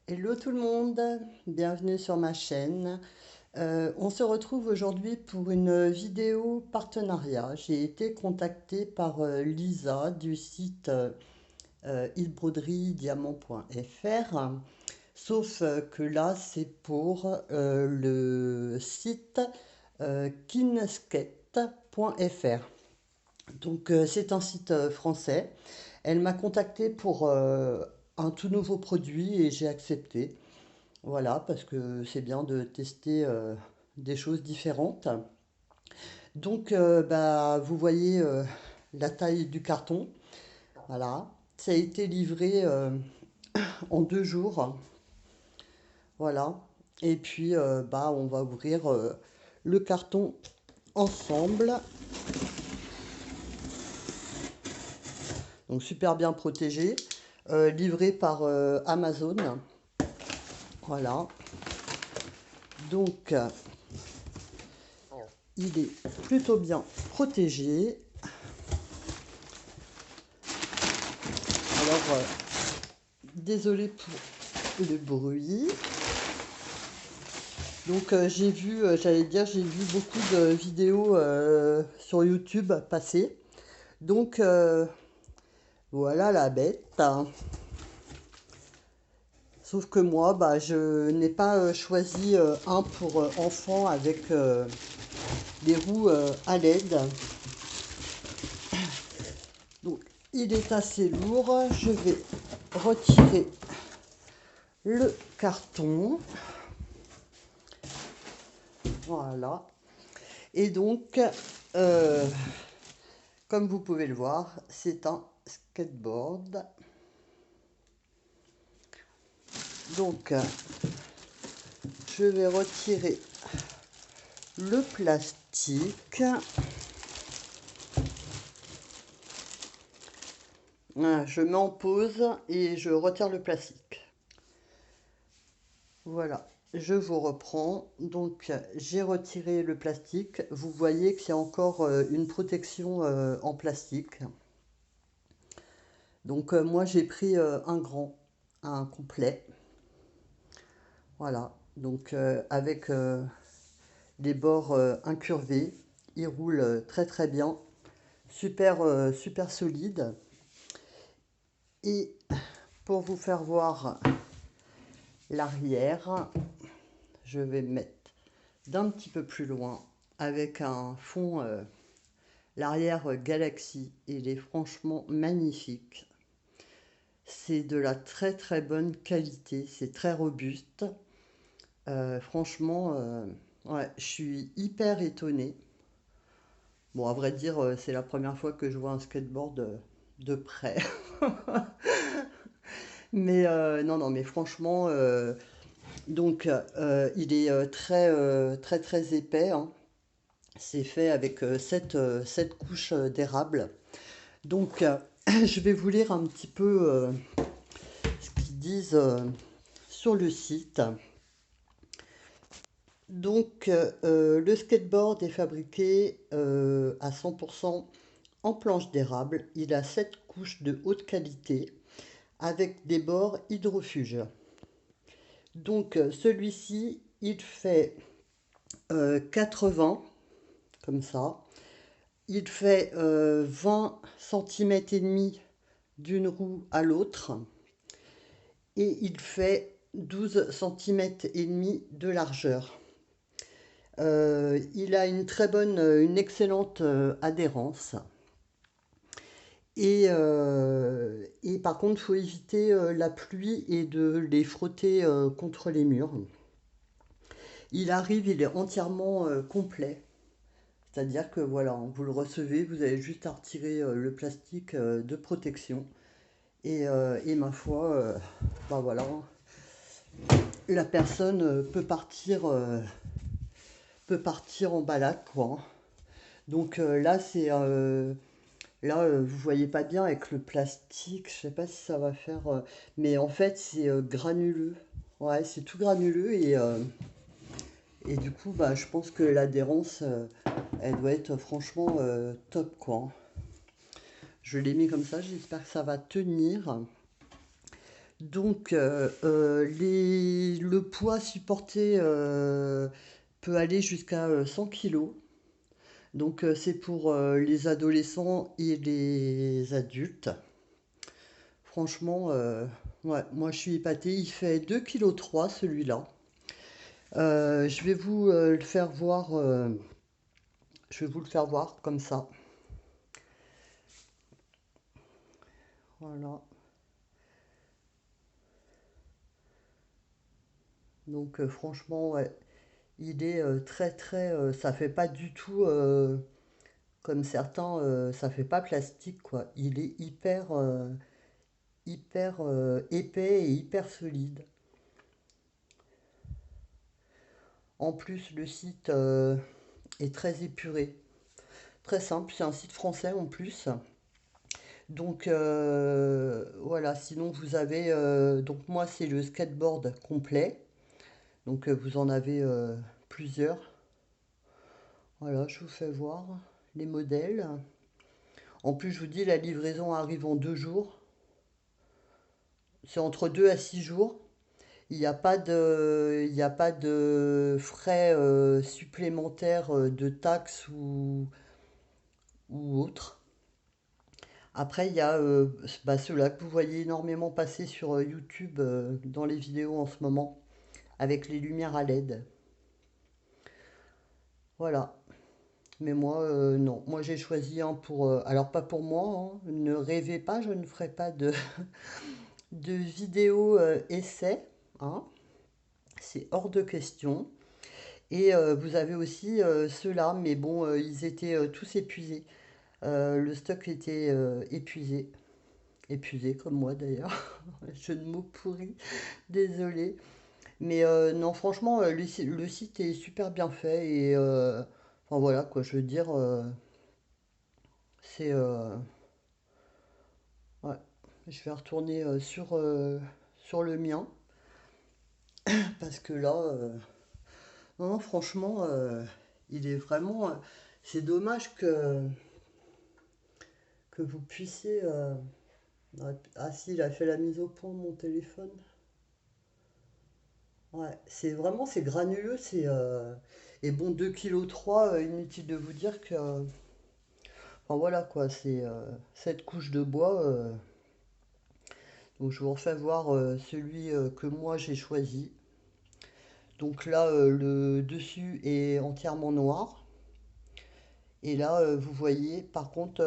Hello tout le monde, bienvenue sur ma chaîne. On se retrouve aujourd'hui pour une vidéo partenariat. J'ai été contactée par Lisa du site ilbroderiediamant.fr, sauf que là c'est pour le site kinskate.fr. Donc c'est un site français. Elle m'a contacté pour un tout nouveau produit et j'ai accepté. Voilà, parce que c'est bien de tester des choses différentes. Donc, bah, vous voyez la taille du carton. Voilà, ça a été livré en 2 jours. Voilà, et puis bah, on va ouvrir le carton ensemble. Donc, super bien protégé. Livré par Amazon. Voilà, donc il est plutôt bien protégé. Alors, désolé pour le bruit. Donc j'ai vu, j'allais dire, j'ai vu beaucoup de vidéos sur YouTube passer. Donc voilà la bête. Sauf que moi, bah, je n'ai pas choisi un pour enfants avec des roues à LED. Donc il est assez lourd. Je vais retirer le carton. Voilà. Et donc, euh, comme vous pouvez le voir, c'est un skateboard. Donc, je vais retirer le plastique. Voilà, je mets en pause et je retire le plastique. Voilà, je vous reprends. Donc, j'ai retiré le plastique. Vous voyez qu'il y a encore une protection en plastique. Donc, moi, j'ai pris un complet. Voilà, donc avec les bords incurvés, il roule très très bien, super solide. Et pour vous faire voir l'arrière, je vais me mettre d'un petit peu plus loin avec un fond, l'arrière Galaxy. Il est franchement magnifique. C'est de la très très bonne qualité, c'est très robuste. Franchement, ouais, je suis hyper étonnée. Bon, à vrai dire, c'est la première fois que je vois un skateboard de près. Mais non, non, mais franchement, donc il est très épais, hein. C'est fait avec 7 couches d'érable. Donc je vais vous lire un petit peu ce qu'ils disent sur le site. Donc le skateboard est fabriqué à 100% en planche d'érable. Il a 7 couches de haute qualité avec des bords hydrofuges. Donc celui-ci, il fait 80 comme ça. Il fait 20 cm et demi d'une roue à l'autre et il fait 12 cm et demi de largeur. Il a une excellente adhérence. Et par contre, il faut éviter la pluie et de les frotter contre les murs. Il arrive, il est entièrement complet. C'est-à-dire que voilà, vous le recevez, vous avez juste à retirer le plastique de protection. Et ma foi, bah voilà, la personne peut partir en balade, quoi. Donc là, vous voyez pas bien avec le plastique, je sais pas si ça va faire, mais en fait c'est granuleux. Ouais, c'est tout granuleux et du coup, bah, je pense que l'adhérence, elle doit être franchement top, quoi. Je l'ai mis comme ça, j'espère que ça va tenir. Donc, le poids supporté peut aller jusqu'à 100 kilos. Donc, c'est pour les adolescents et les adultes. Franchement, ouais, moi je suis épatée. Il fait 2,3 kg celui-là. Je vais vous le faire voir. Je vais vous le faire voir comme ça. Voilà. Donc, franchement, ouais, il est très très. Ça fait pas du tout comme certains. Ça fait pas plastique quoi. Il est hyper épais et hyper solide. En plus, le site est très épuré, très simple. C'est un site français en plus. Donc voilà, sinon vous avez, donc moi c'est le skateboard complet, donc vous en avez plusieurs. Voilà, je vous fais voir les modèles. En plus, je vous dis, la livraison arrive en 2 jours. C'est entre 2 à 6 jours. Il n'y a pas de frais supplémentaires de taxes ou autres. Après, il y a bah, ceux-là que vous voyez énormément passer sur YouTube dans les vidéos en ce moment, avec les lumières à LED. Voilà. Mais moi, non. Moi, j'ai choisi un pour... alors, pas pour moi, hein. Ne rêvez pas, je ne ferai pas de vidéo essai, hein. C'est hors de question. Et vous avez aussi ceux-là, mais bon, ils étaient tous épuisés. Le stock était épuisé. Épuisé, comme moi d'ailleurs. Jeu de mots pourri, désolé. Mais non, franchement, le site est super bien fait. Et enfin voilà, quoi, je veux dire, c'est... ouais. Je vais retourner sur le mien. Parce que là, non, non, franchement, il est vraiment... c'est dommage que vous puissiez... ah si, il a fait la mise au point de mon téléphone. Ouais, c'est vraiment, c'est granuleux, c'est... et bon, 2,3 kg, inutile de vous dire que... enfin voilà quoi, c'est cette couche de bois. Donc je vous refais voir celui que moi j'ai choisi. Donc là, le dessus est entièrement noir. Et là, vous voyez, par contre,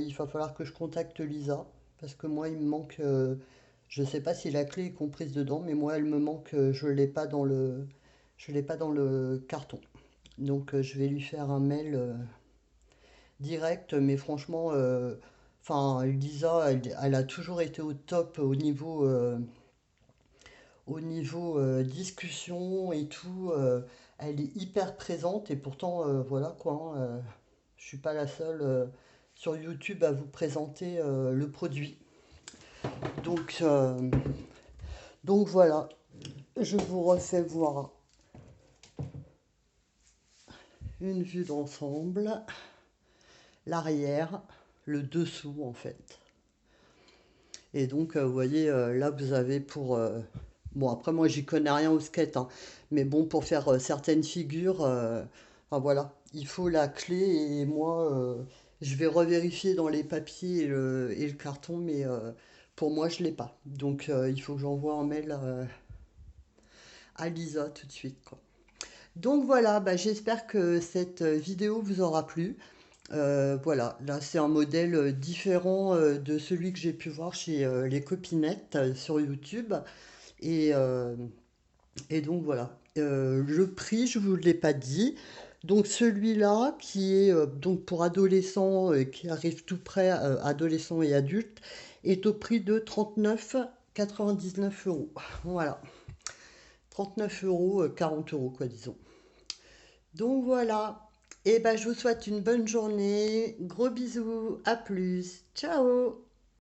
il va falloir que je contacte Lisa. Parce que moi, il me manque... je ne sais pas si la clé est comprise dedans, mais moi, elle me manque, je l'ai pas dans je l'ai pas dans le carton. Donc, je vais lui faire un mail direct. Mais franchement, enfin, Lisa, elle a toujours été au top au niveau discussion et tout. Elle est hyper présente et pourtant, voilà quoi, hein, je suis pas la seule sur YouTube à vous présenter le produit. Donc, euh, donc voilà, je vous refais voir une vue d'ensemble, l'arrière, le dessous en fait. Et donc, vous voyez, là vous avez pour... bon, après moi j'y connais rien au skate, hein, mais bon, pour faire certaines figures, enfin voilà, il faut la clé et moi, je vais revérifier dans les papiers et le carton, mais pour moi je l'ai pas. Donc, il faut que j'envoie un mail à Lisa tout de suite, quoi. Donc voilà, bah, j'espère que cette vidéo vous aura plu. Voilà, là c'est un modèle différent de celui que j'ai pu voir chez les copinettes sur YouTube. Et, euh, et donc voilà. Le prix, je ne vous l'ai pas dit. Donc celui-là, qui est donc pour adolescents, qui arrive tout près, adolescents et adultes, est au prix de 39,99 euros. Voilà. 39 euros, 40 euros quoi, disons. Donc voilà. Et ben je vous souhaite une bonne journée. Gros bisous. À plus. Ciao.